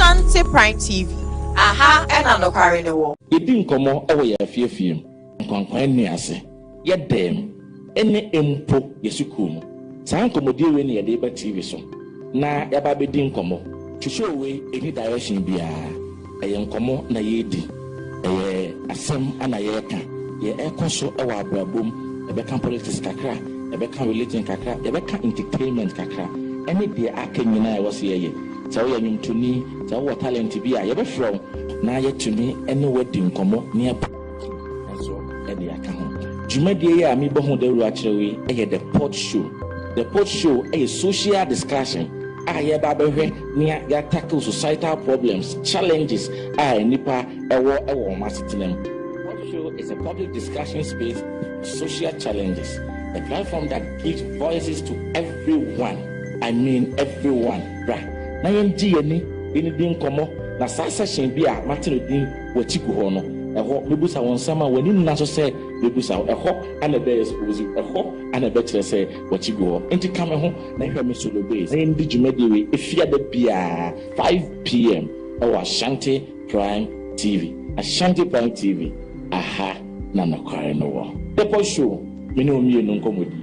Ashanti Prime TV. Aha, and no no wo. You didn't come on over your fear film. Nkwankwan ni ase. Ye dem. Ene empo yesukum. San komodi we ni yede ba TV so. Na ya ba be din komo. Twhwe we any direction bia. Eye nkomo na ye di. Eye asem ana ye ka. Ye ekoso e wa abrabom. Ebe kan politics kakra. Ebe kan religion kakra. Ebe kan entertainment kakra. Any dia aka nyina e wose ye. Sa wo yanyum tuni, sa wo talent bia ye be from. Na ye tumi ene wadi nkomo ne so e de aka ho. Jumadie ya mi bo ho daru akyerewe e the pod show. The pod show is a social discussion. Ye ba behwe ne ya tackle societal problems, challenges nipa ewo masitenam. Pod show is a public discussion space of social challenges. A platform that gives voices to everyone. I mean everyone. Right. Na yenji ni din komo na sa session bi a matino din wachigu ho no. Eho mebusa won sama wani nna so se mebusa eho ana be expose eho ana be kire se wachigu ho enti kame ho na hwe me solo base na ndi jumade we efia da bia 5 p.m. Ashanti Prime TV. Ashanti Prime TV. Aha na nakware no wo depo show me no mienu nkomodi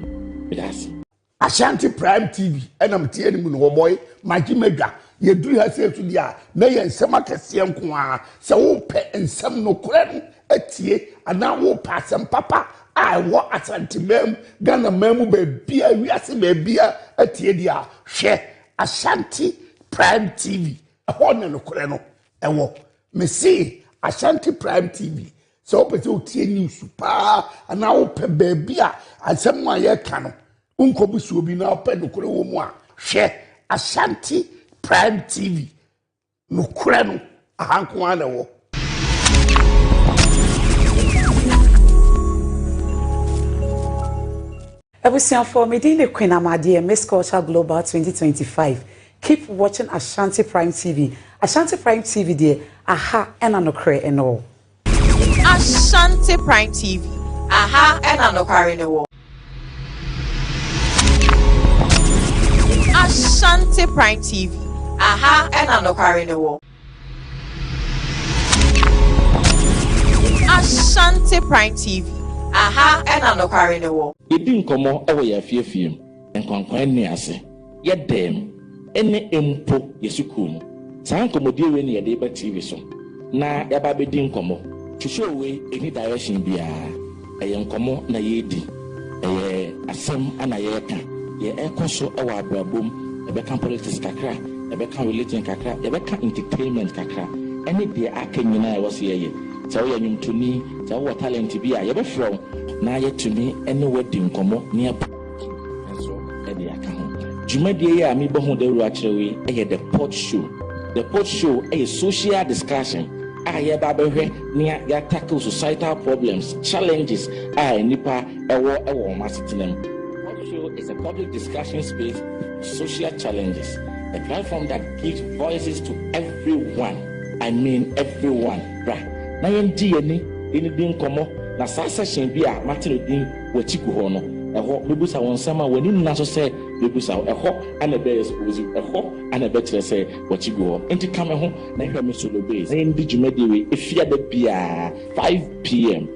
bidasi Ashanti Prime TV enam tie ni mu no boy magimedwa yeduru ha se dia na ye nsem akese nko a se wo pe nsem no kore no atie ana wo pa asem papa a wo Ashanti mem Ghana mem be bia wiase be bia atie dia hwe Ashanti Prime TV ho ne no kore no ewo me see Ashanti Prime TV so pe o tie news pa ana wo pe be bia asem a ye ka no unkobusu obi na pe no kore wo mu a hwe Ashanti Prime TV no kure no ahanko ana wo Ebusian for Medina Queen Amadi Miss Culture Global 2025. Keep watching Ashanti Prime TV. Ashanti Prime TV there. Aha and anokre and all. Ashanti Prime TV. Aha and anokre no wo. Ashanti Prime TV. Aha and anokre no wo. Ashanti Prime TV. Aha and anokre no wo. Yedi nkomo ewe ya fiefiem. Nkwankwan ni ase. Ye dem. Ene empo yesukum. San komodi we ni yede ba TV so. Na ya ba be di nkomo. Twhwe we any direction bia. Eye nkomo na ye di. Eye asem ana ye ka. Ye ekoso ewa abrabom. Ebe kan politics kakra. Ebe kan religion kakra. Ebe kan entertainment kakra. Any dia aka nyina e wose ye. Sa wo yanyum tuni, sa wo talent bia ye be from. Na ye tumi ene wadi nkomo ne so e de aka ho. Jumadie ya mi bo ho daru akyerewe e the pod show. The pod show is a social discussion. Ye ba behwe ne ya tackle societal problems, challenges nipa ewo masitenam. Pod show is a public discussion space of social challenges. A platform that gives voices to everyone. I mean everyone. Right. Na yenji ni din komo na sa session bi a matino din wachigu ho no. Eho mebusa won sama wani nna so se mebusa eho ana be expose eho ana be kire se wachigu ho enti kame ho na hwe me solo base na ndi jumade we efia da bia 5 p.m.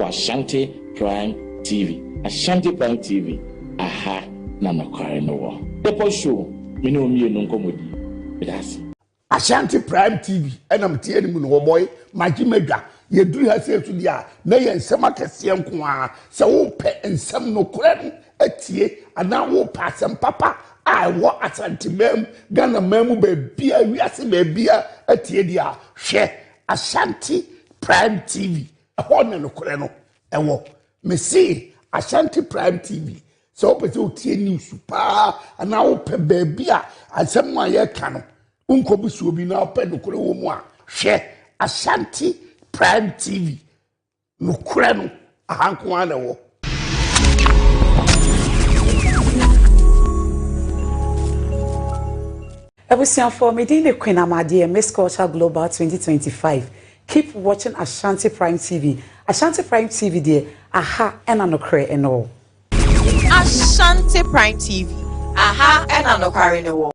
Ashanti Prime TV. Ashanti Prime TV. Aha na nakware no wo depo show me no mienu nkomodi bidasi Ashanti Prime TV enam tie ni mu no boy magimedwa yeduru ha se dia na ye nsem akese nko a se wo pe nsem no kore no atie ana wo pa asem papa a wo Ashanti mem Ghana mem be bia wiase be bia atie dia hwe Ashanti Prime TV ho ne no kore no ewo me see Ashanti Prime TV so pe o tie news pa ana wo pe be bia asem a ye ka no unkobusu obi na pe no kore wo mu a hwe Ashanti Prime TV no kure no ahanko ana wo Ebusian for Medina Queen Amadi Miss Culture Global 2025. Keep watching Ashanti Prime TV. Ashanti Prime TV there. Aha and anokre and all. Ashanti Prime TV. Aha and anokre no wo.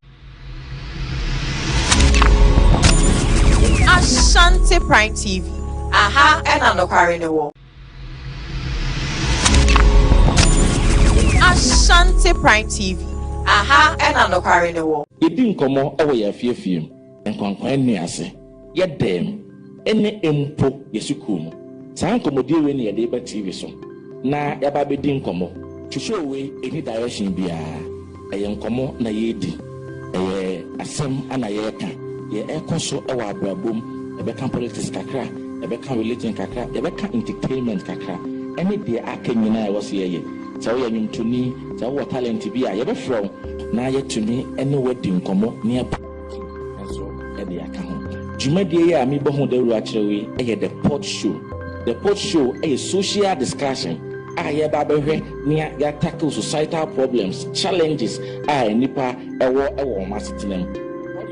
Ashanti Prime TV. Aha and Anokware no wo. Ashanti Prime TV. Aha and Anokware no wo. Yedi nkomo ewo ya fiefiem. Nkwankwan ni ase. Yedem ene empo yesukum. Saa nkomodie we ne yede ba TV so. Na yaba bedi nkomo. Twhwe we any direction bia. Eye nkomo na yedi. Eye asem ana yeka. Ye ekoso ewa abrabom. Ebeka politics kakra, ebeka religion kakra, ebeka entertainment kakra. Any dia aka nyina e wose ye. Sa wo yanyum tuni, sa wo talent bi a ye be from na ye tuni any wedding nkomo ne so e dia aka ho. Dwumadie ye a me bo ho daru a kirewe e the pod show. The pod show a social discussion. Ye ba behwe ne ya tackle societal problems, challenges nipa ewo masitinem.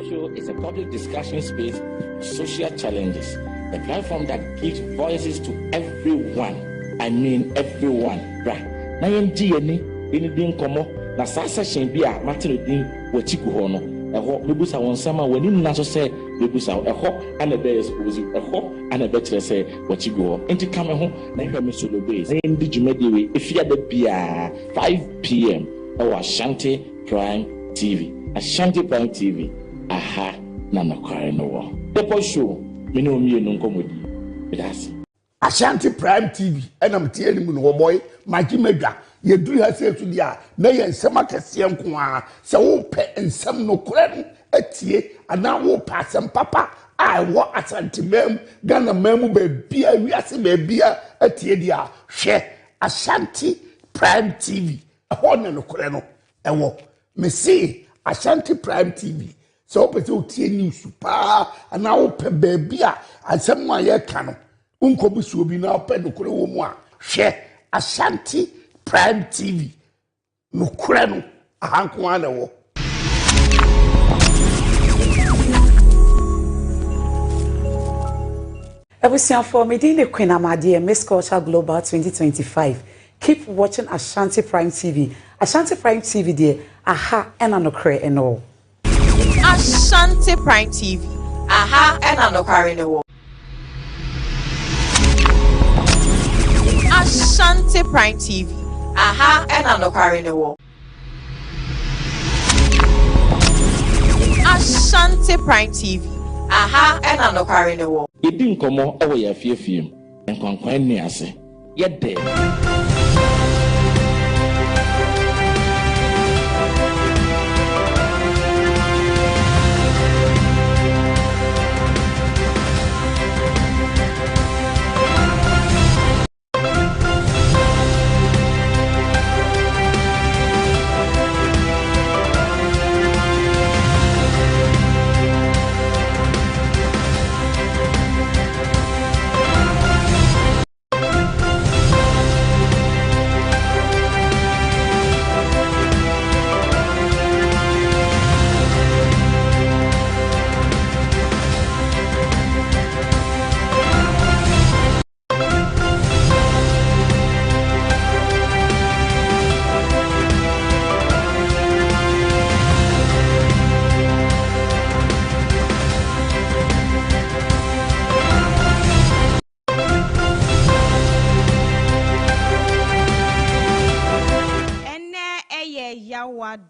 Show is a public discussion space, social challenges, a platform that gives voices to everyone. I mean everyone. Right? Na yendi ni din komo na sa session bi a Martin din wachiku ho no. Eho mebusa won sama wani na so say mebusa eho ana be expose eho ana be kire say wachiku ho. Enti kame ho na hwe me solo base. Na yendi dwumade we efia da bia 5 p.m. Ashanti Prime TV. Ashanti Prime TV. Aha na Anokware no wo. The post show me no mi no nkomodi. That's Ashanti Prime TV enam tie ni mu no boy magi medwa ye duru ha se tu dia na ye nsem akese nko a se wo pe nsem no kore atie ana wo pa asem papa a wo Ashanti mem Ghana mem be bia wiase be bia atie dia hwe Ashanti Prime TV ho na no kore no ewo me see Ashanti Prime TV. So pete o tie news pa ana wo pe baby a asem ma ye ka no unko busu obi na pe no kure wo mu a hwe Ashanti Prime TV no kure no ahanko ana wo Ebusian for meeting the Queen Amadi Miss Culture Global 2025. Keep watching Ashanti Prime TV. Ashanti Prime TV there. Aha and Anokware and all. Ashanti Prime TV. Aha and Anokware no wo. Ashanti Prime TV. Aha and Anokware no wo. Ashanti Prime TV. Aha and Anokware no wo. Yedi nkomo ewo ya fiefiem. Nkwankwan ni ase. Yedem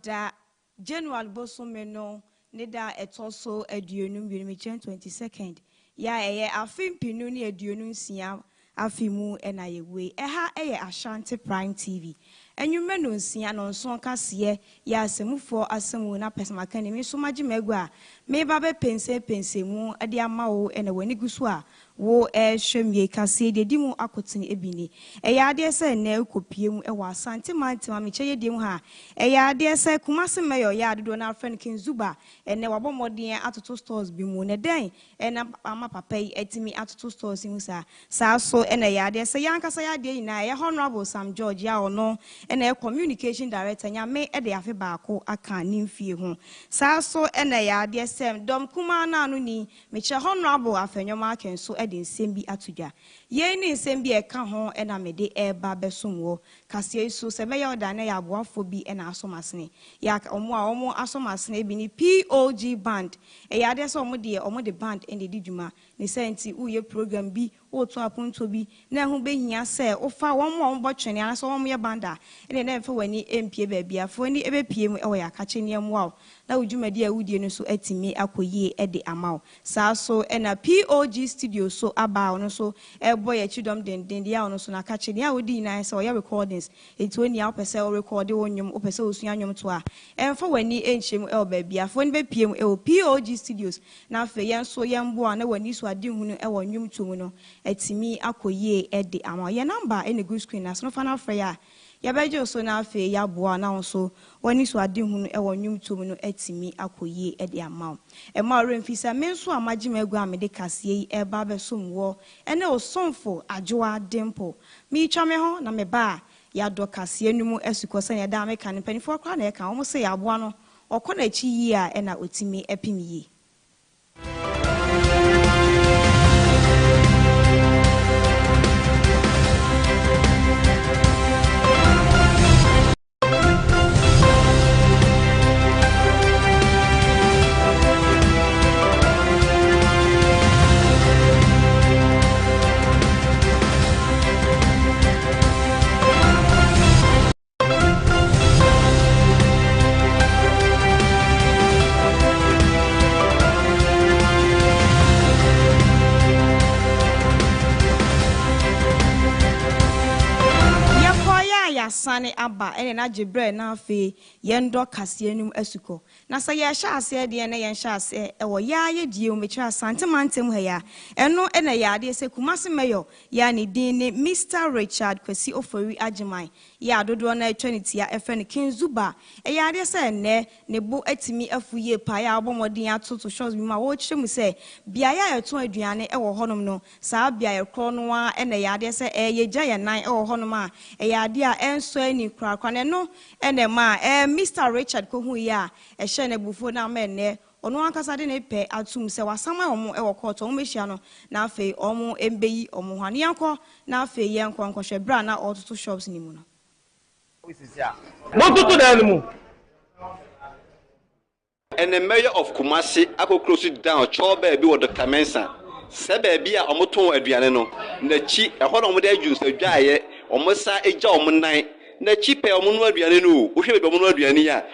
da January bosomeno nida etoso aduonum bi 22nd ya afimpinu ne aduonum sia afimu na yewe eha Ashanti Prime TV enwume no nsia no nso kase ya asemufo asemu na pesamaka ne mi so magimagua me ba be pensemu ade amawo na wani gusu a wo hwemie kase de dimu akotin ebini eya ade se na ekopiem wa Asante mantima me cheye dem ha eya ade se kumase meyo ya adodo na friend kin zuba ene wabomoden atoto stores bi mu ne den ena ama papa yi etimi atoto stores mu sa so ena ya ade se yankasa ya ade ina ya honorable Sam George ya ono ena communication director nya me e de afi baako aka nimfie ho so ena ya ade sem dom kuma na no ni meche honorable afenyoma ken so e de nsem bi atodwa ye ni nsem bi e ka ho e na mede e ba besomwo kase so se me yoda na ya boafo bi e na asomasene ya omo asomasene bi ni POG band e ya de so omo de band e de didwuma ne senti uye program bi oto aponto bi na ho behia se ofa won botwene ana so won ye banda e na mfa wani empie ba bia fo ni ebe pie mu e wo ya ka chene mu a na udwumadi a wudie no so atimi akoyie e de amaw saa so e na POG studio so aba no so e boy e chidom den dia no so na ka chene a wodi na se o ya recordings enti oni a opese o record wonwom opese osua nwom to a emfa wani enchem e ba bia fo ni be pie mu e o POG studios na afa yen so yen bo a na wani so ade hunu e wonwom to mu no atimi akoyie e de amaw ye number e na good screen na so fa na afra ya ya beje so na afa ya bo a na so wani so ade hunu e wonwom to mu no atimi akoyie e de amaw e ma remfisa me so amagima egu amede kase yi e ba be so mwo e na osomfo Adwoa dimple mi twa me ho na me ba ya do kase anumu asukosa ya da me kan panifo kwa na e kan omo se ya bo no okona chi yi a e na otimi epimiyi sane aba ene na jebre na afi yendo kase anum asuko na sa ye hya ase de ne ye hya ase e wo ya ye die o mechi asante mantem ha ya eno ene ya de se kumase meyo ya ni din ne Mr. Richard Kwesi Ofori Ajiman ya dodo na eternity ya efe ne Kinzuba e ya de se ne bo atimi afuye pa ya abomodin atoto shows bi ma wo kyeremu se bia ya eto aduane e wo honom no sa bia ye kro no a ene ya de se e ye gya ye nan e wo honom a e ya de a enso ani krakwa ne no ene ma Mr. Richard ko hu ya e hye ne bufo na ma ne ono ankasa de ne pe atum se wasama omo e wo court omo mehia no na afei omo embeyi omo hwane yanko na afei yanko hwe bra na ototo shops ni mu no Motutu da mu. And the mayor of Kumasi, I close it down, Chobe be with Dr. Mensa. Sebebia, Omoton Adriano, Nechi, a whole of their juice, a giant, or Mosa, a job night, Nechi pay Omono Adriano, who should be Omono Adriania,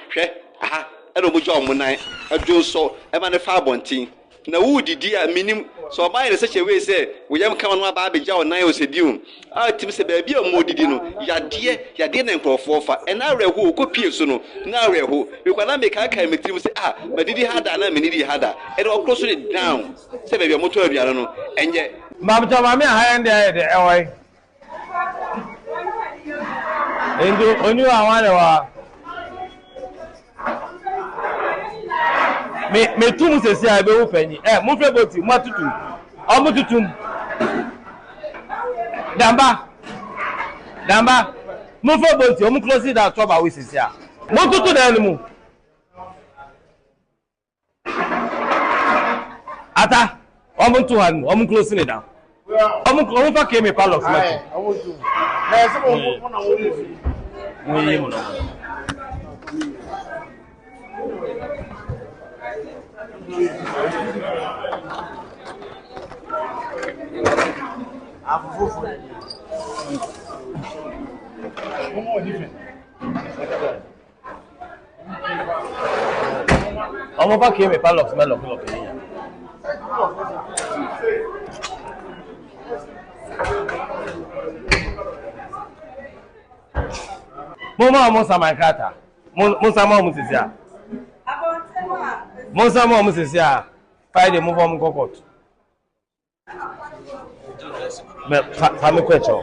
aha, I don't know John night, a Joe so, a man of Farbonting. Now, who did dear minim? So, by such a way, say, we have come on Baby Joe, Niles a dune. I tip say, baby, or more did you know, ya dear, ya didn't go for, and I read who could pierce no, now who, you cannot make a kind of say, ah, but did he had that, and did he had that, and all close it down. Say, baby, motor, I don't know, and yet, Mamma, high and there, away. And you are one me tu mu sesi a be wo fani mo fe boti mo tutu o mo tutu damba mo fe boti o mo close that trouble we sesi a mo tutu da mu ata o mo tu han o mo close it down o mo fa ke me palox ma o mo tu na se mo na wo yi mo no ọmọ bá kí mi pálọ̀ fún mẹ́lọ̀ kúlọ̀ kìí yà. Mo máa mú sàmà káàtà, mo sàmà ọmọ sísí à. Mo sàmà ọmọ sísí à, Friday mo fọ́ ọmọ kọ́kọ́t. Fami kọ́ ẹ̀chọ́.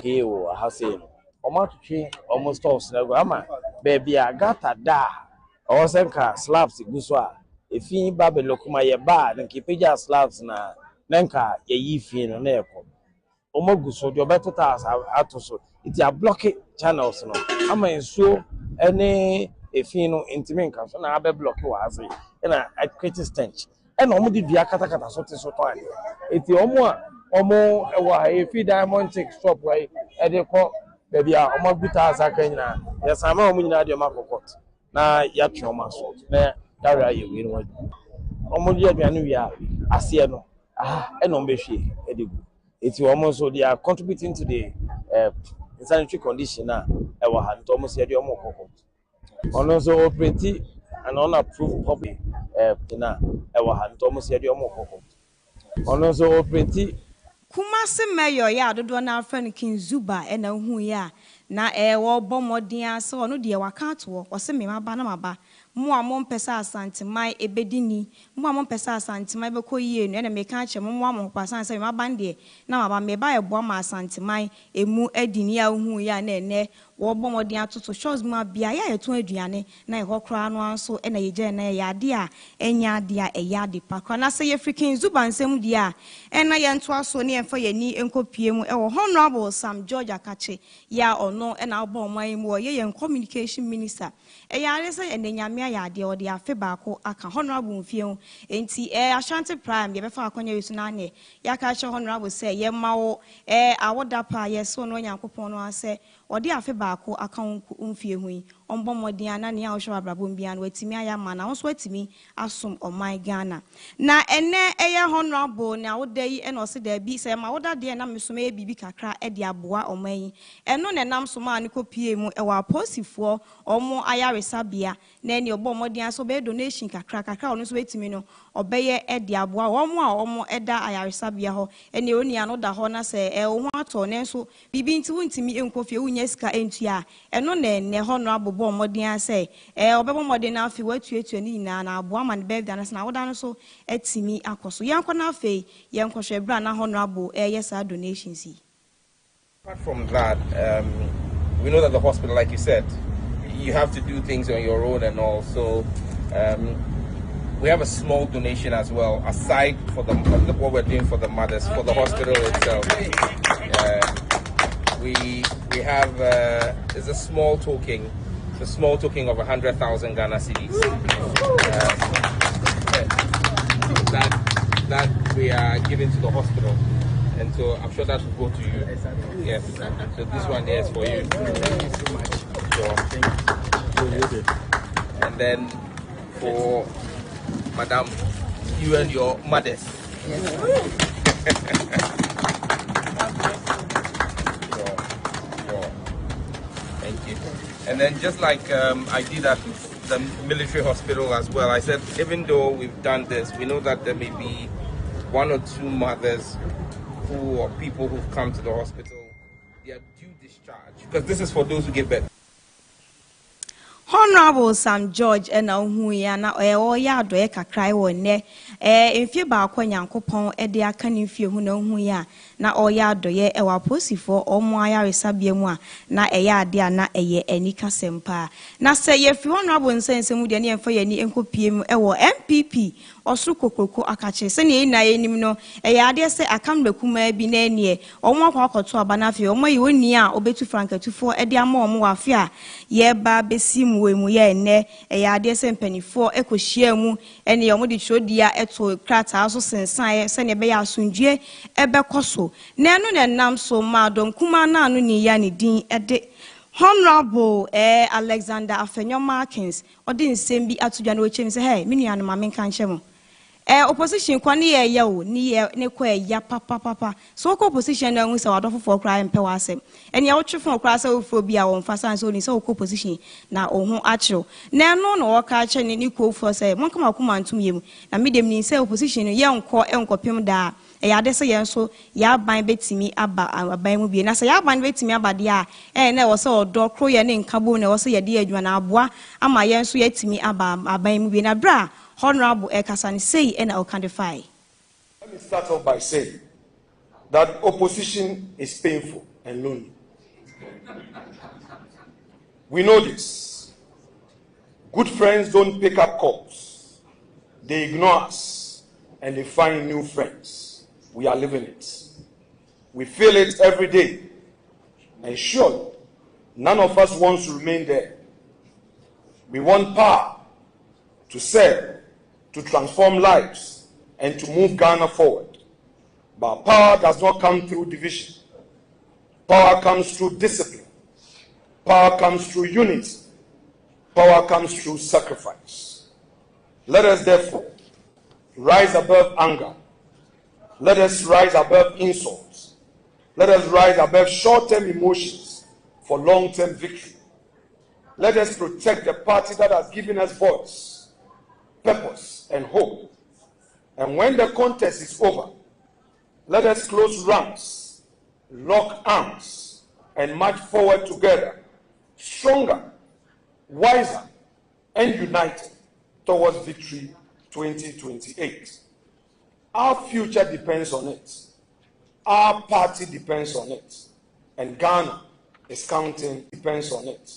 Ewo ahase no omatutwe almost stores na go ama baby agata da o senka slabs guso a efi babelo kuma ye ba nka peja slabs na nka ye yi fi no na ekọ omogu so the better tas ato so it ya block channels no ama enso ene efino intimi nka so na abe block wa ase na create stench na omo di dua katakata so te so to ade eti omo ewa efi diamond chick shop right e de ko baby a omo buta asaka nyina yesama omo nyina de makokot na ya twe omo so na dara ye wi no omo di aduane wi a ase no na omo be hwe e de gu eti omo so they are contributing to the sanitary condition na ewa ha nto omo se de omo kokot ono so operate and unapproved public na ewa ha nto omo se de omo kokot ono so operate Kumasi mayor ya dodo na friend King Zuba na hu ya na wo bomodin ase ono de waka to wo se me maba na maba mo a mo mpesa asantemai ebedini mo a mo mpesa asantemai bekoyie no na me ka che mo a mo pasan se me maba nde na maba me ba ebo ma asantemai emu adini ya hu ya na ene wo bomodin atoto shows ma bia ya yeto aduane na e hokra no anso na yeje na ya ade a enya ade a eya ade pakra na se ye freaking Zuba nsem di a na ye nto aso ne emfa yani enkopie mu e wo honorable Sam George Akache ya ono na obo man mu ye communication minister e ya re se enyame ya ade o de afe baako aka honorable mfie enti Ashanti Prime ye befa akonya yesu na ne ya ka che honorable se ye mawo awoda pa ye so no nyankopon no ase o de afe baako aka mfie hu ombo modin ana ne a wo hwa abrabom bia no watimi aya ma na wo so watimi asom oman Ghana na ene eye honorable na wo da yi ene o se da bi se ma wo da de na meso me bibi kakra e de aboa oman yi eno ne nam so ma ne kopie mu e wa posifo omo ayaresa bia na ene obo modin aso be donation kakra ono so watimi no obeye e de aboa omo a omo eda ayaresa bia ho ene oni ano da ho na se wo ho ato ne so bibi nti wontimi enkofie wunya sika entua eno ne honorable bo modin ase obebo modin na afi watuetu ni nyina na aboa man birthday na na woda no so etimi akoso yanko na afi yankohwe bra na honorable yes donations. Apart from that, we know that the hospital, like you said, you have to do things on your own and all. So we have a small donation as well, aside for what we're doing for the mothers, for the hospital itself. We have it's a small token. It's a small token of 100,000 Ghana cedis that we are giving to the hospital. And so I'm sure that will go to you. Yes. So this one here is for you. Thank you so much. Sure. And then for Madam, you and your mothers. Yes. Sure. Thank you. And then just like I did at the military hospital as well, I said, even though we've done this, we know that there may be one or two mothers or people who've come to the hospital, they are due discharge, because this is for those who give birth. Honorable Sam George na hu ya na o ya do e kakrai wo ne mfie ba akwa nyankopon e de aka ne mfie hu na hu ya na o ya do ye e wa posifo omo ayaresa bia mu a na e ya ade a na e ye anika sempa na se ye fi honorable nsense mu de ne emfa ye ni enkopie mu e wo MPP osu kokoko akache se ne na ye nim no e ya ade se akamle kuma bi na enie omo akwa akoto aba na afie omo ye oni a obetu frankatufo e de ama omo wa afie a ye ba besi we mu ye ne ya ade se mpanifo ekohia mu ene ye omodi chodia eto krata aso sensan se ne be ya asundue ebekoso na eno ne nam so ma don kuma na anu ni ya ne din ede Honorable Alexander Afenyo Markins odi nsem bi atudwa na ochem se hey me nua no ma menka nche opposition kwa ni ye o ni ye ne kwa ya papa so ko opposition na hu se wadofo for cry mpe wa asem ene ya wotwefo kra se ofo bi a won fasa so ni se ko opposition na ohun achiro na eno no wo ka che ni ko ofo se mon kama kuma ntum yem na medem ni se opposition ye enkopem da ya de se yen so ya ban betimi aba aban mu bi na se ya ban betimi aba de a na wo se odo kro ye ne nkabo na wo se ye de adwa na aboa ama yen so yatimi aba aban mu bi na bra Honorable Ekasani say and I'll quantify. Let me start off by saying that opposition is painful and lonely. We know this. Good friends don't pick up calls. They ignore us and they find new friends. We are living it. We feel it every day. And surely, none of us wants to remain there. We want power to serve, to transform lives, and to move Ghana forward. But power does not come through division. Power comes through discipline. Power comes through unity. Power comes through sacrifice. Let us therefore rise above anger. Let us rise above insults. Let us rise above short-term emotions for long-term victory. Let us protect the party that has given us voice, purpose, and hope. And when the contest is over, let us close ranks, lock arms, and march forward together, stronger, wiser, and united towards victory 2028. Our future depends on it. Our party depends on it. And Ghana is counting, depends on it.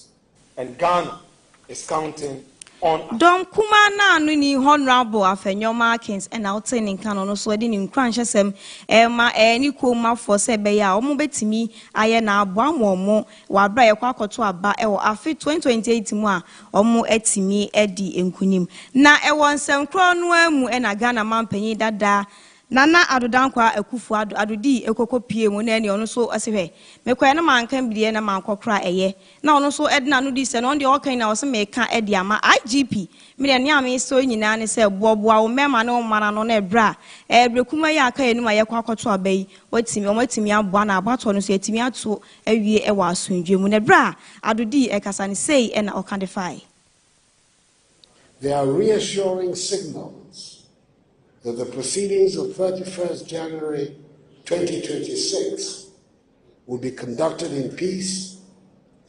And Ghana is counting on. Don kuma na anu ni honorable Afenyoma Kings and outside in Canon so wedding in Cranchesem ma any kuma for Sebeya or Mubetimi Ayana Bamo Wabra Quacoto Aba or Afi 2028 moa or Mo etimi Eddie in Kunim. Na ewan sem cronwemu and a Ghana man penny dada. Nana adodankwa ekufu adodi ekoko pie mu na ne ono so asewe mekwa na mankan bidie na mankokra eye na ono so edna no di se no de okan na ose meka edi ama IGP me ne ame so nyina ne se boboa wo mema na mara no na ebra ebrekuma ya aka enu aye kwakoto abai watimi omatimi aboa na abato no so etimi ato awie e wa asundwe mu na ebra adodi ekasa ne sei e na okandify. There are reassuring signals that the proceedings of 31st January 2026 will be conducted in peace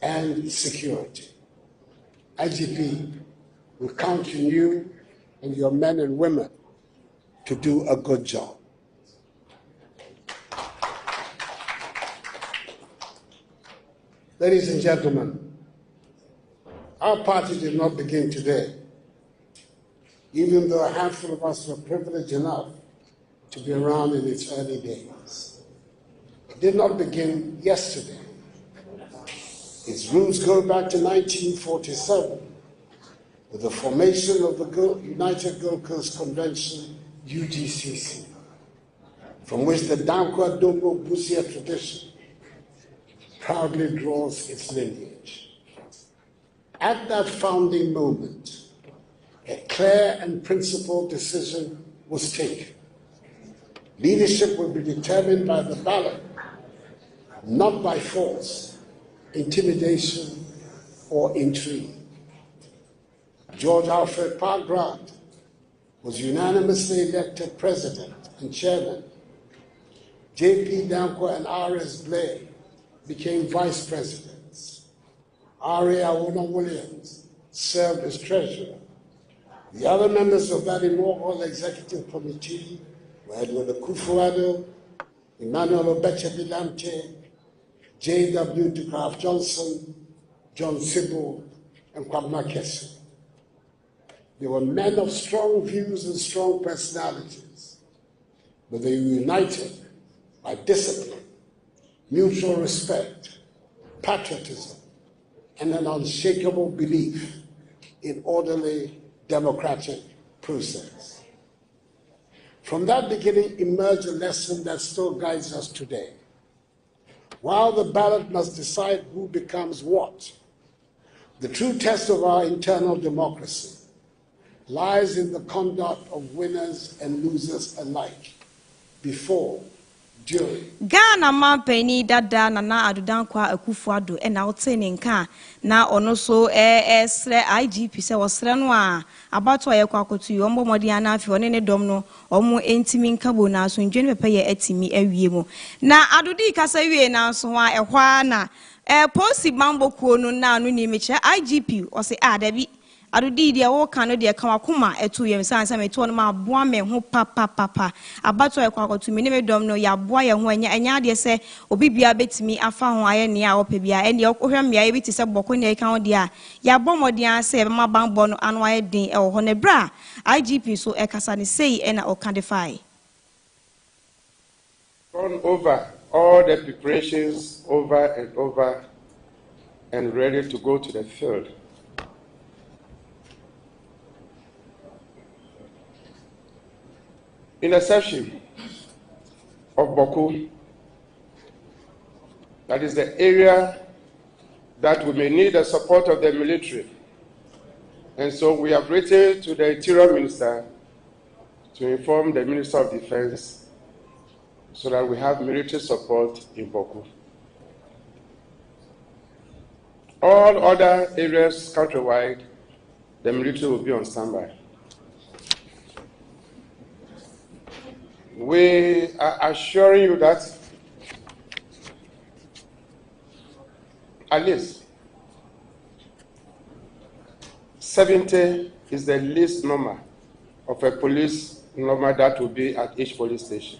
and security. IGP will count on you and your men and women to do a good job. Ladies and gentlemen, our party did not begin today. Even though a handful of us were privileged enough to be around in its early days. It did not begin yesterday. Its roots go back to 1947 with the formation of the United Gold Coast Convention, UGCC, from which the Dankwa Dongo Busia tradition proudly draws its lineage. At that founding moment, a clear and principled decision was taken. Leadership will be determined by the ballot, not by force, intimidation, or intrigue. George Alfred Park Grant was unanimously elected president and chairman. J.P. Dankwa and R.S. Blair became vice presidents. R.A. Awona Williams served as treasurer. The other members of that inaugural executive committee were Edward Akufo-Addo, Emmanuel Obeche-Bilamte, J.W. de Graaf Johnson, John Sybil, and Kwabena Kese. They were men of strong views and strong personalities, but they were united by discipline, mutual respect, patriotism, and an unshakable belief in orderly democratic process. From that beginning emerged a lesson that still guides us today. While the ballot must decide who becomes what, the true test of our internal democracy lies in the conduct of winners and losers alike, before, during. Ghana man penny dada nana adodankwa Akufo-Addo e na otene nka na ono so esre IGP se wosre no a abato ye kwakotu yo mbomodi ana afi one ne dom no omo entimi nka bo na so ndwene pepe ye atimi awie mu na adodi kasa wie na so a ehwa na posi mambo kuo no na anu ni meche IGP o se dabi adodi dia wo kan no dia kan akoma etu yem sansa metu no ma boa me ho papa abato e kwakotu me ne me dom no ya boa ye ho anya de se obibia betimi afa ho aye ne a opebia ene ohwe mmea ye biti se boko ne kan ho dia ya bomodi ase be ma banbo no anu aye din e ho ne bra IGP so e kasa ne sei e na o kandify turn over all the preparations over and over and ready to go to the field. In the section of Boku, that is the area that we may need the support of the military. And so we have written to the Interior Minister to inform the Minister of Defense so that we have military support in Boku. All other areas countrywide, the military will be on standby. We are assuring you that at least 70 is the least number of a police number that will be at each police station.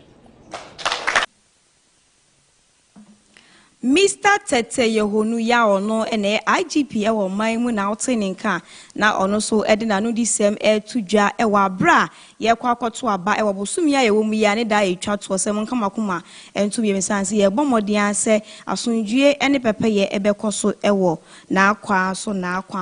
Mr. Tete Yehonu ya ono ene IGP ewo man mu na ote nka na ono so ede na no disem etudwa ewa abra ye kwa akoto aba ewo bosumi ya ewo mu ya ne da etwa to sem nka makoma entu bi mesanse ye bomodi ase asundue ene pepe ye ebekoso ewo na akwa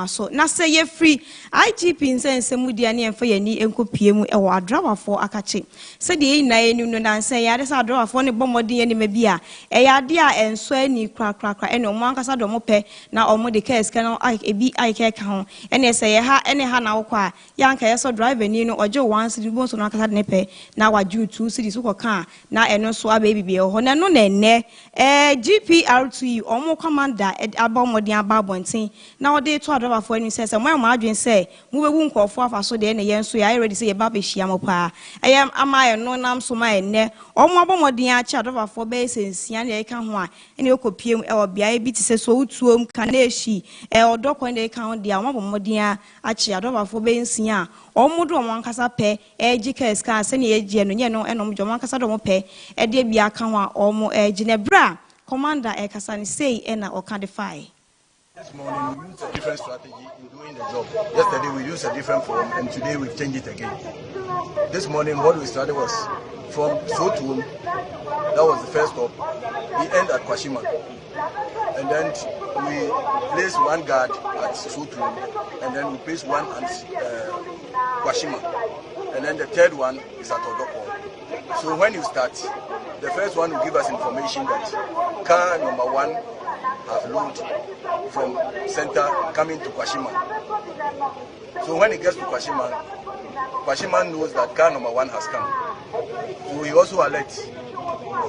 so na se ye free IGP nsense mu dia ne emfa ye ni enkopie mu ewo adrawafo akache se de na enu no na nse ya de sa adrawafo ne bomodi ye ne mabia eya de a enso ni kra ene omo ankasa do mo pe na omo de case kan ebi aike ka ho ene se ye ha ene ha na wokwa ya nka ye so driver ni no oje 1 city bo so no ankasa de ne pe na waju 2 city so ka na eno so aba bibie ho na no na ene GPR2 omo commander aba omodin aba bonten na ode to adroba fo ani se mo ma adwen se mo bewu nkofo afa so de ene ye nso ya ready se ye ba be hia mo pa eye ama ye no nam so ma ene omo abomodin a cha adroba fo be sensia na ye ka ho a ene kopiem e bia bi ti se so utuom kaneshi odokon de kan dia omabomodin a chi adobafo be nsia omodo omo ankasa pe ejike ska se ne egie no nye no enom jomo ankasa do mo pe e de bia kan wa omo ejine bra commander kasa ni sei na okadify. This morning we used a different strategy in doing the job. Yesterday we used a different form and today we've changed it again. This morning what we started was from Sotum, that was the first stop. We end at Kwashima. And then we place one guard at Sotum and then we place one at Kwashima. And then the third one is at Odoko. So when you start, the first one will give us information that car number 1 have load from center coming to Kwashima. So when it gets to Kwashima, Kwashima knows that car number 1 has come. So he also alerts.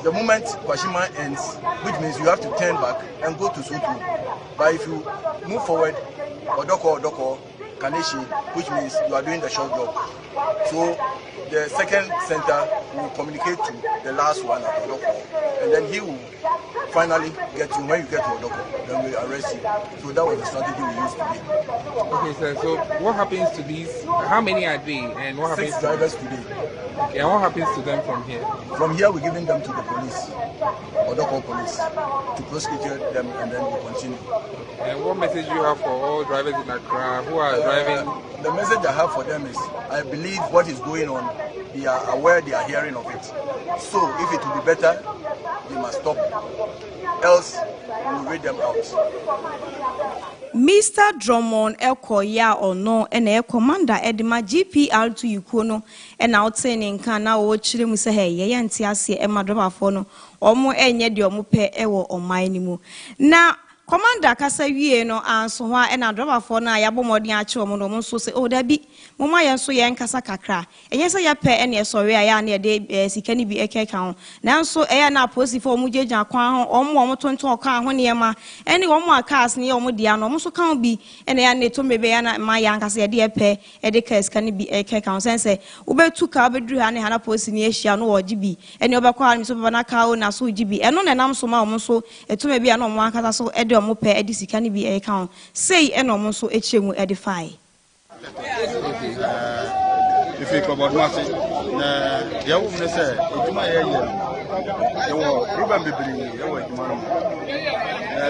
The moment Kwashima ends, which means you have to turn back and go to Sotu. But if you move forward, Odoko, Kaneshi, which means you are doing the short job. So the second center will communicate to the last one at Odoko, and then he will finally get you. When you get to Odoko, then we arrest you. So that was the strategy we used today. Okay, sir. So what happens to these? How many are they? And what happens 6 drivers today. Okay, and what happens to them from here? From here, we're giving them to the police, Odoko police, to prosecute them, and then we continue. And what message you have for all drivers in Accra who are driving? The message I have for them is, I believe what is going on, they are aware, they are hearing of it. So if it will be better, they must stop. Else, we will read them out. Mr. Drummond Elkoya or no, and a commander Edma GPR2 Yukono, and outsending can now watch them say, hey, Yantiasi, Emma Drobafono, or more any diomupe ewo or minimu. Now, Commander Kaseɛbɔ no anso ho a na drabafo na yabo modin a che omo no mo so se o da bi mo ma yen so yen kasa kakra enye se ya pe ene sori a ya na de sika ni bi ekeka ho nanso eya na posifo mo jejan kwan ho omo tonton kan ho ne ma ene omo akas ne omo dia no omo so kan bi ene ya na to mebe ya na ma ya kasa de pe e de ka sika ni bi ekeka ho sense wo betu ka obedru ha ne ha na posi ni ehia no wo gibi ene obekwa mi so baba na ka o na so gibi eno na nam so ma omo so eto mebe ya no omo akasa so omo pe edisika ni bi e kan sei e no mo so echemu edify if you come about masi na ya wo ne say ejuma ye wo problem bibiri ye wo ejuma no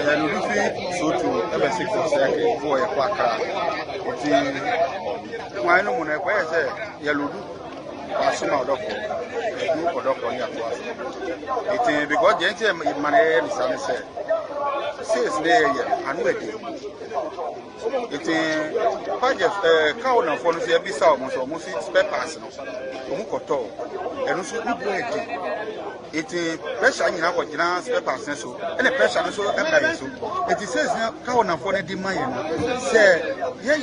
ya no bi fi so to ebe 6 of second for ye kwa kra ti why no mo na kwa ye say ya lodu asoma odoko do kodoko ni ato ase it because the entire man is says there anu edi it project cow na for no say bi sa omo so spare parts no omo koto enu so ubu edi it pressure nyina ko gina spare parts so and pressure no so embele so it says cow na for no di man no say ye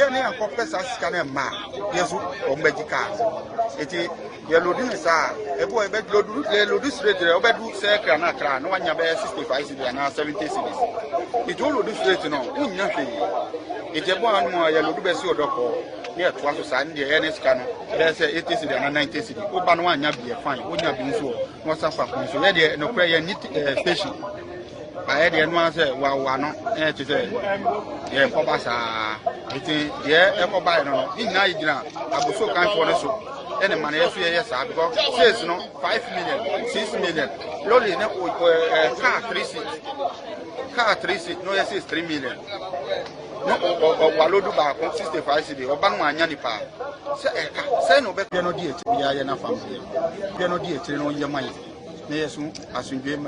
ne akopesa sika na ma yeso ombaji cars it ye loading sa e boy be load straight there obedu say kra na kra no anya be 65 cedis na 70 cedis it all load straight no unya fe it e boy anu ye load be si odoko ne to aso sa ndi ye ne sika no be say 80 cedis na 90 cedis o ba no anya be fine onya bi nso no safa kun so ye de no kra ye need station I had no answer. Well, no, to say, yeah, for Bassa, it is, yeah, for buy no, in Nigeria, I was so kind for the soup. And the money, yes, because says no 5 million, 6 million, lolly, car 3 seats, no, yes, is 3 million. No, or Walodu back 65 city, or Banwa Yanipa. Say no better, no dear, we are enough family. We are no dear, no, your mind. Yes, as you dream.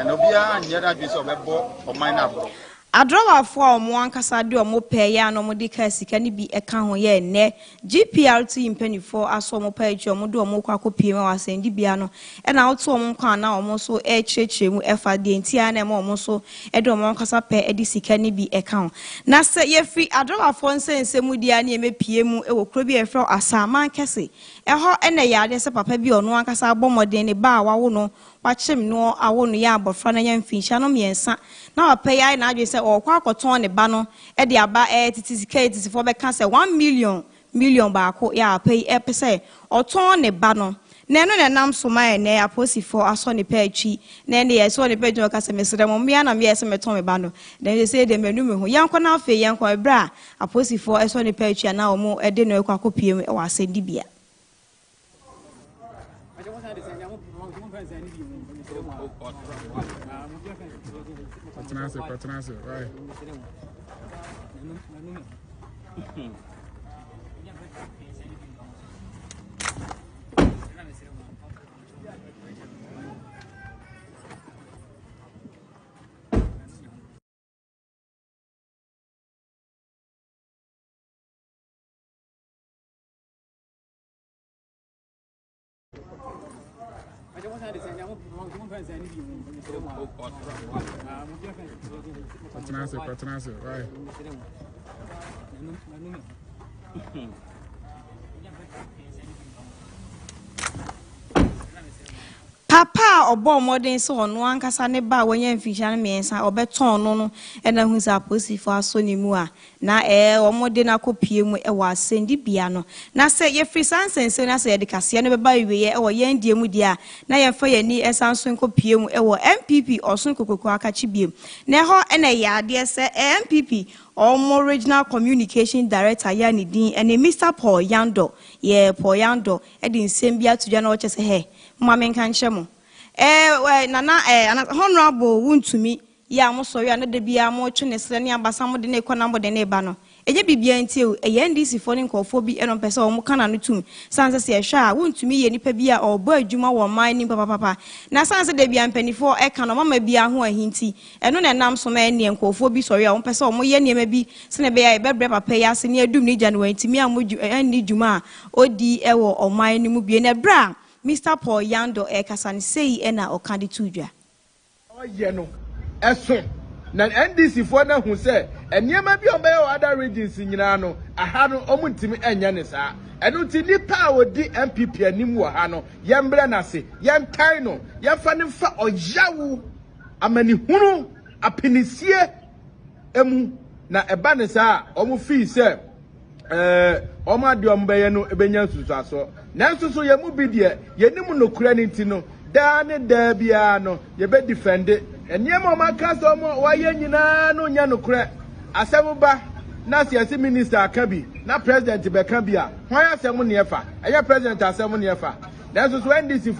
Nobia nyada biso bebo o mine abro Adwoa for omo ankasa de omo peye na omo de ka sika ni bi eka ho ye ne GPRT impenifo aso omo page omo de omo kwa kopie ma wasendi bia no e na auto omo kwa na omo so e chechire mu efa de ntia na omo so e de omo ankasa pe e de sika ni bi eka ho na se ye fi Adwoa for nsense mu dia na emepie mu e wo kro bi e fro asaman kese e ho e na ya de se papa bi ono ankasa abomoden ne ba wawo no wachem no awo no ya abofra na ya mfinsha no miensa na wapaya na adwe se okwa akoton ne ba no e de aba titisi for be ka se 1 million baako ya apai e pese oton ne ba no na eno na nam so ma ne aposifo aso ne pa atwi na ne ye so ne pa atwi ka se mesere mo bia na me ye se meton me ba no na ye se de manu me ho yanko na afi yanko ebra aposifo eso ne pa atwi na omo e de no ekwa kopiem e wa asendi bia Patronase, right. Patronase, right. Papa obo modern so no ankasa ne ba wanya mfisha ne mensa obeton no e na hu sa posifo aso ne mu a na omode na kopie mu e wa asendi bia no na se ye free sansense na se ye de kase ne beba wiye e wo yan die mu dia na ye fa yani esanso kopie mu e wo MPP osun kokoko akachi biem na ho e na ya de se MPP Omo Regional Communication Director yani din ene Mr. Paul Yando ye Paul Yando e din sembia tudwa na wo chese he mama nka nche mo nana honorable wuntumi ya mo so ya na de bia mo twe ne sere ne abasa mo de ne kwana mo de ne ba no enye bibia ntie o NDC fo ne nkofo bi eno pese o mo kana no tum sanse se ehwa wuntumi ye nipa bia obo adwuma wo man ni papa na sanse de bia mpanifo e kana mama bia ho ahinti eno na nam so ma ne nkofo bi so ya o pese o mo ye niema bi se ne be ya bebre papa ya se ne adum ni gya no antimi amoju ani dwuma odi e wo o man ni mu bi ne bra Mr. Paul Yando Kasani say ena okandi tudwa. Oye no. Eso. Na NDC for na hu say eniema bi obe other regions nyina no aha no omuntimi enya ne saa. Eno ti nipa odi MPP animu wo ha no yembre na se yentai no yefa ne fa oyawu amani hunu apinisie emu na eba ne saa omu fi say oma de ombaye no ebenya susu aso nanso so yemu bi de yenimu no kura ni ti no da ne da bia no ye be defend eniema ma kasa mo waye nyina no nya no kura asem ba na siasi minister aka bi na president be ka bi a hwan asem ne efa eye president asem ne efa That's when this if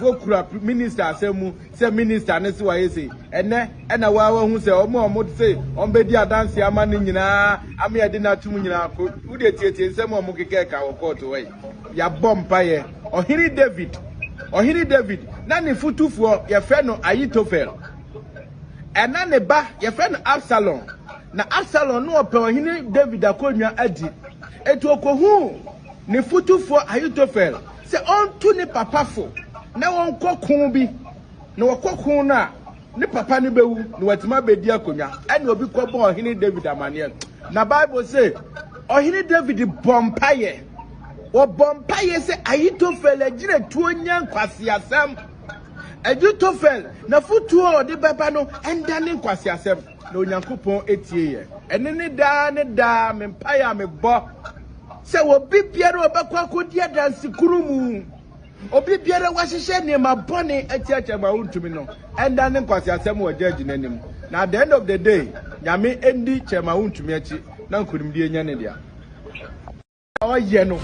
minister say minister ne se wa yesi ene na wa hu say omo say ombedi adanse amani nyina ame ade na tum nyina ko ude tietie nsem omo keke ka wo court we ya bompa ye ohiri David na ne futufuo ye fe no Ahitofel ena ne ba ye fe no Absalom na Absalom no ope ohiri David akonwa adi etu okohu ne futufuo Ahitofel se onto ne papa fo na won kokun bi na wakokun na ne papa ne bewu na watima bedi akonwa ene obi ko bon ohini David amane na Bible say ohini David bompaye wo bompaye se Ahitofel agire tuo nya nkwase asem Ahitofel na futuo de beba no enda ne nkwase asem na onyankopon etie ye ene ne da mempaye me bo se obi biara obekwa kodia dansi kurumu obi biara wahihye ne mabone atiacha ma untumi no enda ne nkwase asem wa judge nanim na at the end of the day nyame endi chema untumi achi na nkunimdie enya ne dia oye no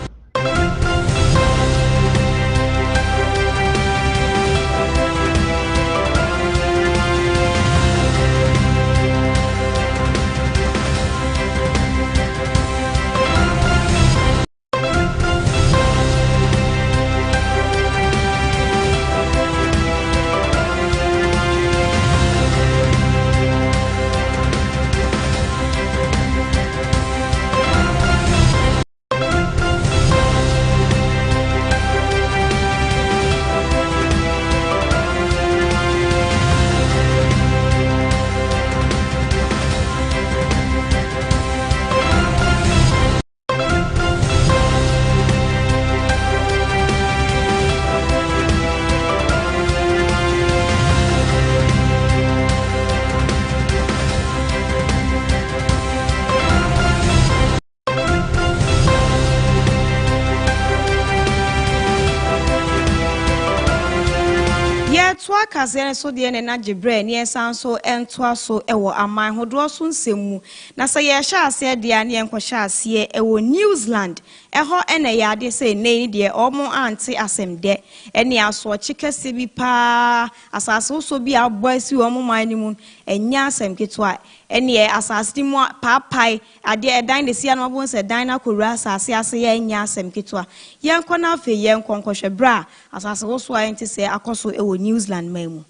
Twa Kaseɛbɔ so de ne na gebre ne esan so entoa so ewo aman hodo so nsemu na se ye hya ase de ane enkohya ase ewo New Zealand eho ene ya de se nei de omo anti asemde ene aso chikese bi pa asase so bi aboasi omo man ni mu enya asem ketwa ene asase mu papai ade edan de sia no bo se dan na kowura asase ase ye enya asem ketwa yenko na afi yenko nkohwe bra asase wo so ayenti se akoso ewo New Zealand memu.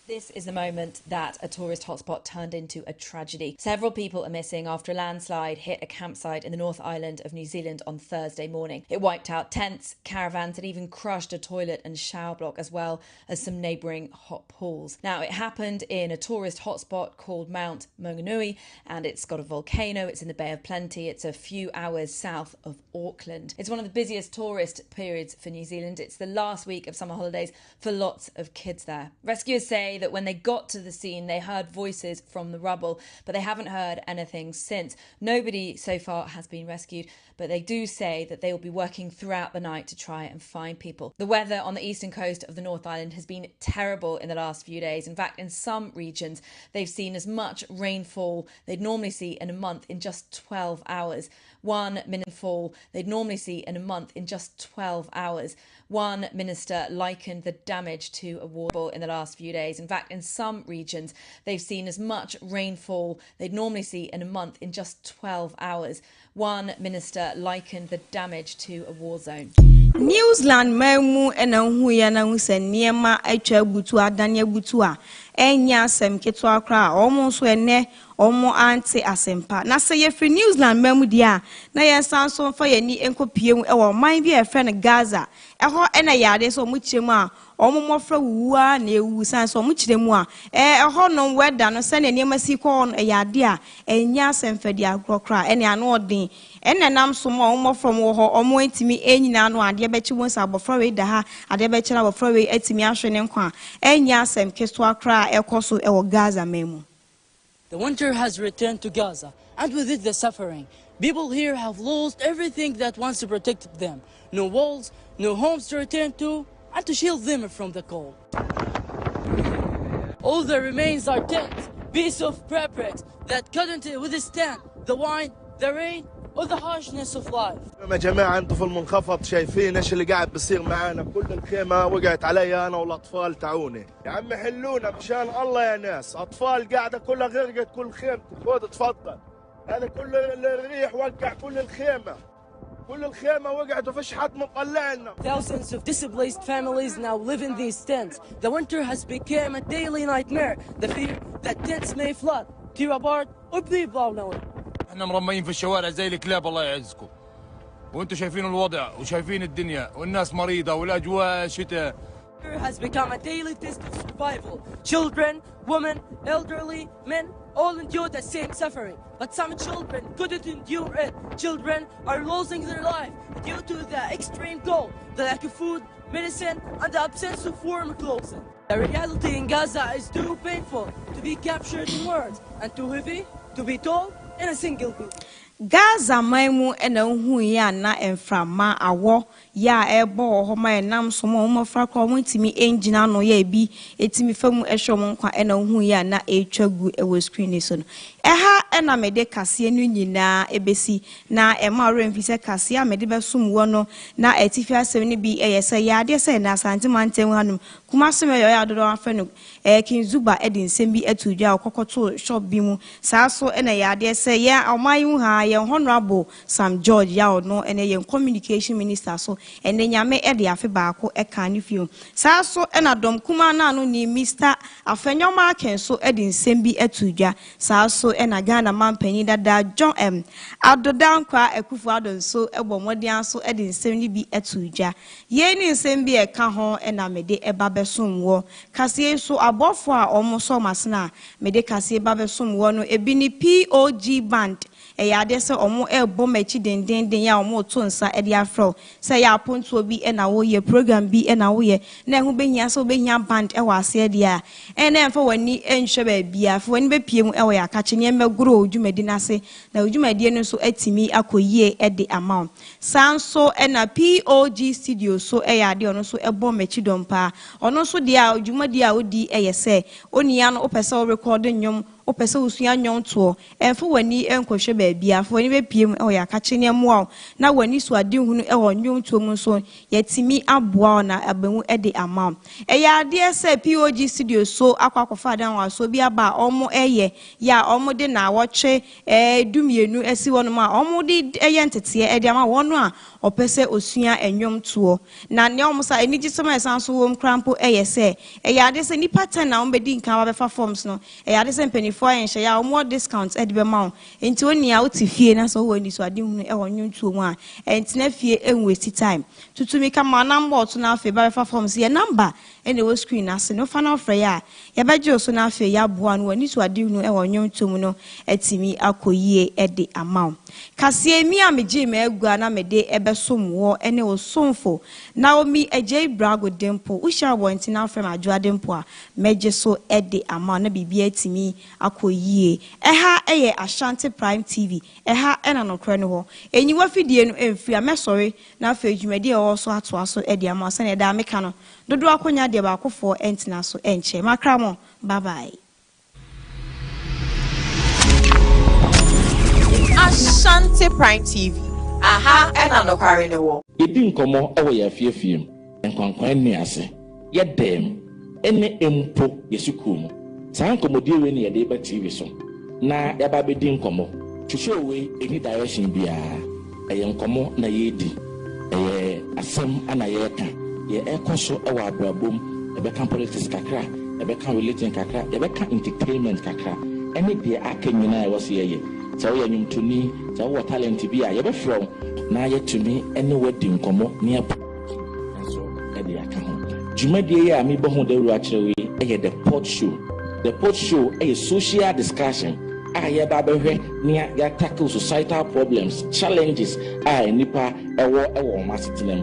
This is the moment that a tourist hotspot turned into a tragedy. Several people are missing after a landslide hit a campsite in the North Island of New Zealand on Thursday morning. It wiped out tents, caravans, and even crushed a toilet and shower block, as well as some neighbouring hot pools. Now, it happened in a tourist hotspot called Mount Maunganui, and it's got a volcano. It's in the Bay of Plenty. It's a few hours south of Auckland. It's one of the busiest tourist periods for New Zealand. It's the last week of summer holidays for lots of kids there. Rescuers say that when they got to the scene, they heard voices from the rubble, but they haven't heard anything since. Nobody so far has been rescued, but they do say that they will be working throughout the night to try and find people. The weather on the eastern coast of the North Island has been terrible in the last few days. In fact, in some regions, they've seen as much rainfall they'd normally see in a month in just 12 hours. 1 minute fall they'd normally see in a month in just 12 hours. One minister likened the damage to a war in the last few days. In fact, in some regions, they've seen as much rainfall they'd normally see in a month in just 12 hours. One minister likened the damage to a war zone. New Zealand memu ena hu ya na hu se niema atwa butu adane butu a enya asem keto akra omo so ene omo anti asempa na se ye free New Zealand memu dia na ye sanso fa ye ni enkopiem e wo man bi e fe ne Gaza eho ena yade so mu kiremu a omo mofra wuwa na ewu sanso mu kiremu a eho no weda no se ne niema si ko yade a enya asemfa dia akra ene ano odin ene nam so mo omo from wo ho omo entimi enyina no ade bechi won sa abofra we da ha ade bechi na abofra we etimi ahwe ne nkwa enya asem kesto akra ekoso ewo Gaza memu. The winter has returned to Gaza, and with it the suffering. People here have lost everything that once protected them. No walls, no homes to return to, and to shield them from the cold. All that remains are tents, pieces of prep bricks that couldn't withstand the wind, the rain, or the harshness of life. يا جماعة انتم في المنخفض شايفين ايش اللي قاعد بيصير معانا كل الخيمة وقعت علي انا والاطفال تعوني يا عم حلونا مشان الله يا ناس اطفال قاعدة كلها غرقت كل خيمتي خذ تفضل هذا كل الريح وقع كل الخيمة وقعت وفيش حد مطلع لنا. Thousands of displaced families now live in these tents. The winter has become a daily nightmare. The fear that tents may flood, tear apart or be blown away. احنا مرميين في الشوارع زي الكلاب الله يعزكم. وانتم شايفين الوضع وشايفين الدنيا والناس مريضة والاجواء شتاء. Has become a daily test of survival. Children, women, elderly, men all endure the same suffering. But some children couldn't endure it. Children are losing their life due to the extreme cold, the lack of food, medicine, and the absence of warm clothing. The reality in Gaza is too painful to be captured in words and too heavy to be told in a single book. Gaza maimu ena hu ya na enframa awo ya ebo ho ma enam so mo mofra ko mo ntimi engine no ya bi etimi famu ehwe mo nkwa ena hu ya na etwagu ewo screen so no eha ena mede kase no nyina ebesi na ema remfise kase a mede besum wo no na etifi asem ne bi eyese ya de se na asante mantem hanum kuma so me yo ya dodo afa no kinzuba edin sem bi atudwa okokoto shop bi mu saa so ena ya de se ya omayu ha ye honorable Sam George ya no ene ye communication minister so ene nyame ede afe baako eka ne fiu saa so ena dom kuma na no ni Mr. Afenyoma ken so edin sem bi atudwa saa so ena Ghana mampani dada John Adodan kwa ekufu adon so ebo modian so edin sem ni bi atudwa ye ni sem bi eka ho ena mede eba besom wo kase so abofo a omo so masna mede kase eba besom wo no ebi ni POG band eyade se omo ebo machi denden ya omo to nsa ede afro se ya ponto bi na wo ye program bi na wo ye na hu behia se obehia band e wase ede a na emfa wani enhwe ba bia fa wani be pie mu e wo ya kache ne megro odwumadi na se na odwumadi no so atimi akoyie ede amount sanso na POG studio so eyade ono so ebo machi dompa ono so de a odwumadi a odi eyese onia no opese o record nyom opese usua nyonto emfa wani enkohwe ba bia fa wani be piem e ya kache ne mo na wani so ade hunu e wo nyonto mu so yatimi aboa na abamu e de amount ya ade se POG studio so akwakofa dan wa so bia ba omo eye ya omo de na woche dumienu esi wono ma omo de eye ntete e de ama wono a opese osua enwomto na ne omo sa enigi soma esanso wom krampo eye se ya ade se nipa 10 na omo be nkan wa be fa forms no ya ade se for ya more discounts at the mount enti oni a uti fie na so woni so ade hunu e wonyo ntuo mu a enti na fie enwesti time tutumi kama number to na afi ba fa forms ye number ene wo screen ase no fa na ofre ya ya beje so na afi ya boa no woni so ade hunu e wonyo ntuo mu no etimi akoyie e de amount kase mi a meje ma agua na mede ebesom wo ene wo somfo na omi eje brago dempo usha wo enti na afre ma Adwoa dempo a meje so e de amount na bibia etimi akoyie eha eye Ashanti Prime TV eha ena no kra no ho enyi wa fidie no emfia mesori na afa dwumadi e wo so atoa so e de ama se na da meka no dodo akonya de ba akofo entina so enche makra mo bye bye. Ashanti Prime TV aha ena no kware ne wo edi nkomo ewo ya fiefiem enkwankwan ni ase ye dem ene empo yesukum saa nkomodie we ne yede ba TV so na yaba bedi nkomo twehwe we any direction bia eye nkomo na yedi eye asem ana ye ka ye ekoso ewa abrabom ebeka politics kakra ebeka religion kakra ebeka entertainment kakra ene de akanyina e wose ye so ye nyumtuni so wo talent bia ye be from na ye tumi ene wadi nkomo ne ap so e de aka ho dwumadie ye a me bo ho da ru akere we eye the pot show. The post show a social discussion. I ya tackle societal problems, challenges. Nipa ewo masitinem.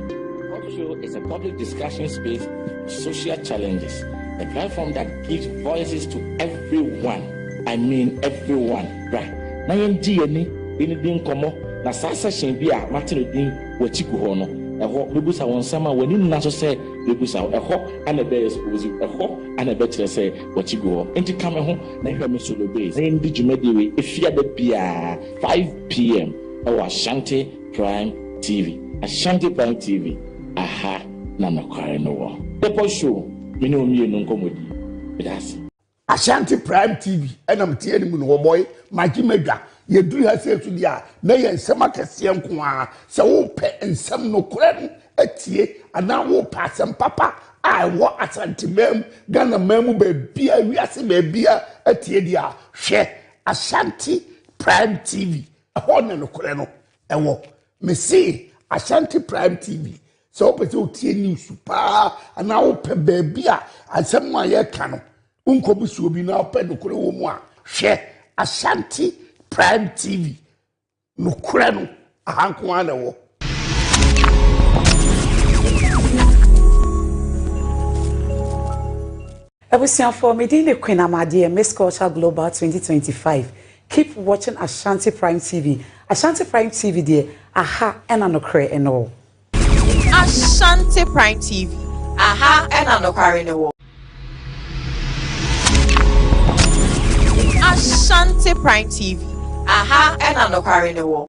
Post show is a public discussion space, social challenges. A platform that gives voices to everyone. I mean everyone. Right. Na yendi ni din komo na sa session bi a matino din wachiku ho no. Eho bebusa won sama wani na so say bebusa eho ana be expose eho ana be kire say wachigo enti kame ho na hwe me solo base ndi jumadi we efia da bia 5 p.m. ɛwɔ Ashanti Prime TV. Ashanti Prime TV, aha na nokware no wɔ. The post show, me no mienu nkomodi. That's Ashanti Prime TV enam tie ni mu no boy magi medwa ye duru ha se tu dia na ye nsem akese nko a se wo pe nsem no kore no atie ana wo pa asem papa a wo Ashanti mem Ghana mem ba bia wiase ba bia atie dia hwe Ashanti Prime TV ho na no kore no ewo me see Ashanti Prime TV so pe o tie news pa ana wo pe ba bia asem ma ye ka no unkobusu obi na ope nokure wo mu a hwe Ashanti Prime TV nokure no ahanko ana wo. Ebusianfo medine Queen Amade Miss Culture Global 2025. Keep watching Ashanti Prime TV. Ashanti Prime TV there aha ena nokure eno. Ashanti Prime TV. Aha ena nokure eno. Ashanti Prime TV. Aha ena nokare ne wo.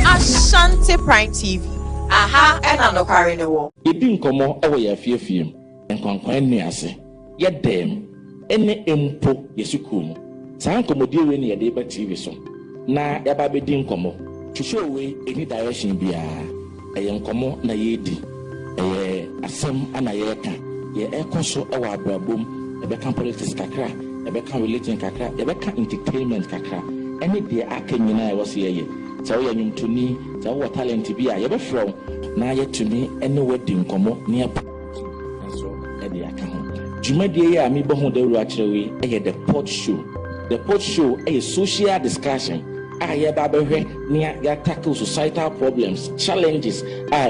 Ashanti Prime TV. Aha ena nokare ne wo. Edi nkomo ewo ya fiefiem. Nkwankwan ni ase. Ye dem ene empo yesukum. Saa nkomodie we ne ye de ba TV so. Na ya ba bedi nkomo. Twhwe we any direction bia. Eye nkomo na ye di. Eye asem ana ye ka. Ye ekoso ewa abrabom. Ebeka politics kakra, ebeka religion kakra, ebeka entertainment kakra. Any day aka nyina e wose ye. Sa wo yanyum tuni, sa wo talent bi a ye be from na ye tuni any wedding komo ne apa. So e dey aka ho. Dwumadie ye a mi bo ho da ru a kirewe e the pot show. The pot show e social discussion. A ye ba be hwe ne ya tackle societal problems, challenges.